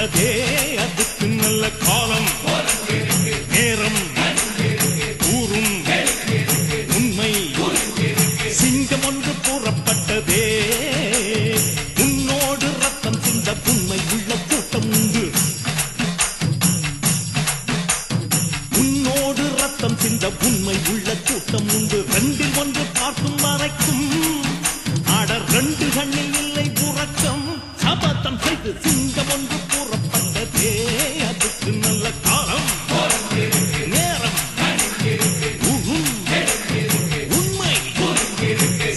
கூறப்பட்டதே அதுக்கு நல்ல காலம் நேரம் கூறும் உண்மை சிங்கம் ஒன்று கூறப்பட்டதே உன்னோடு ரத்தம் சிந்த உண்மை உள்ள கூட்டம் உண்டு உன்னோடு ரத்தம் சிந்த உண்மை உள்ள கூட்டம் உண்டு ரெண்டில் ஒன்று பார்க்கும் வரைக்கும் ஆடர் ரெண்டு கண்ணில் இல்லை உறக்கம் சபதம் செய்து சிங்கம் ஒன்று கூறப்பட்டதே அதுக்கு நல்ல காலம் நேரம் உண்மை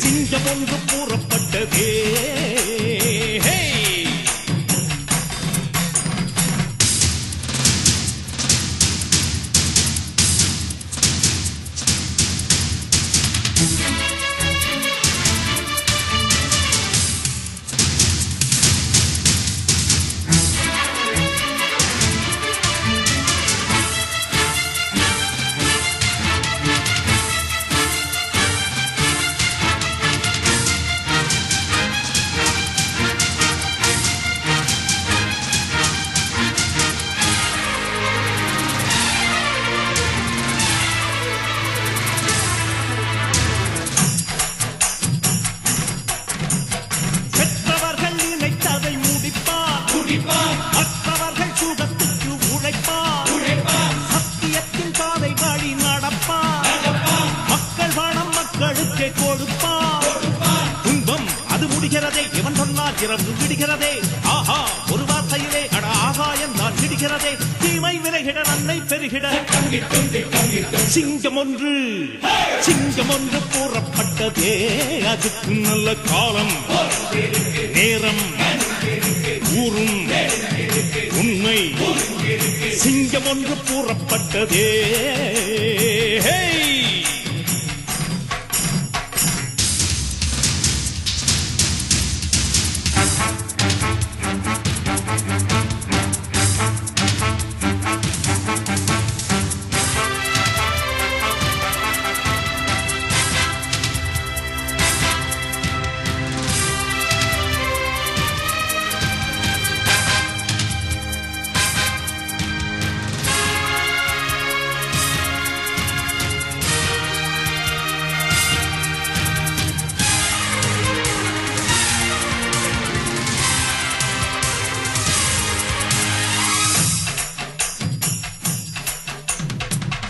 சிங்கம் ஒன்று கூறப்பட்டதே மற்றவர்கள் சுகத்துக்கு உழைப்பார் சத்தியத்தின் பாதை வழி நடப்பார் மக்கள் பணம் மக்களுக்கே கொடுப்பார் துன்பம் அது முடிகிறதே இவன் சொன்னால் இரவு விடுகிறதே ஆஹா ஒரு வார்த்தையிலே அட ஆகாயம் நான் விடுகிறதே தீமை விலகிட நன்மை பெருகிட சிங்கம் ஒன்று கூறப்பட்டதே அதுக்கு நல்ல காலம் நேரம் கூறும் உண்மை சிங்கம் ஒன்று கூறப்பட்டதே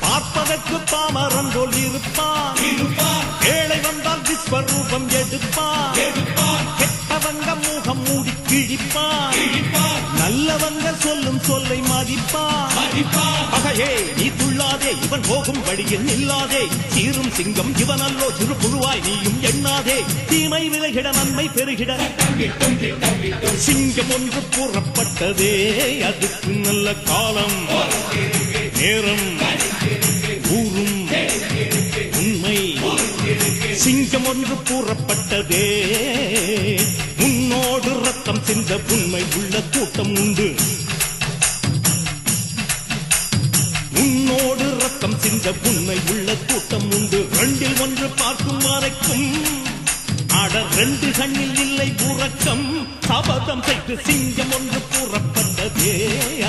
பார்ப்பதற்கு பாமரன் போல் இருப்பான் ஏழை வந்தால் விஸ்வரூபம் எடுப்பான் கெட்டவங்க முகம் மூடி கிழிப்பான் நல்லவங்க சொல்லும் சொல்லை மதிப்பான் பகையே நீ துள்ளாதே இவன் போகும் வழியில் நில்லாதே சீரும் சிங்கம் இவனல்லோ சிறு புழுவாய் நீயும் எண்ணாதே தீமை விலகிட நன்மை பெருகிட சிங்கம் ஒன்று கூறப்பட்டதே அதுக்கு நல்ல காலம் நேரம் கூறும் உண்மை சிங்கம் ஒன்று கூறப்பட்டதே உன்னோடு ரத்தம் சிந்த உண்மை உள்ள கூட்டம் உண்டு உன்னோடு ரத்தம் சிந்த உண்மை உள்ள கூட்டம் உண்டு ரெண்டில் ஒன்று பார்க்கும் வரைக்கும் ஆடர் ரெண்டு கண்ணில் இல்லை உறக்கம் சபதம் செய்து சிங்கம் ஒன்று கூறப்பட்டதே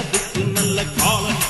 அதுக்கு நல்ல காலம்